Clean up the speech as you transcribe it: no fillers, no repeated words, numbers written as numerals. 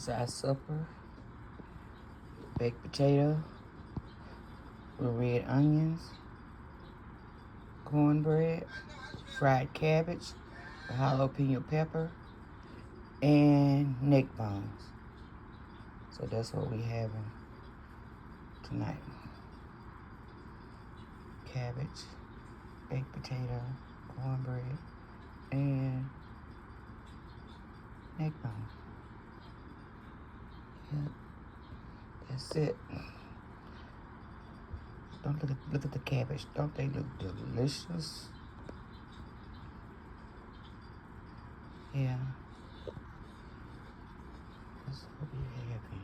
is our supper. Baked potato with red onions, cornbread, fried cabbage, jalapeno pepper, and neck bones. So that's what we having tonight. Cabbage, baked potato, cornbread, and neck bones. Yep, that's it. Don't look at the cabbage. Don't they look delicious? Yeah. That's what we having.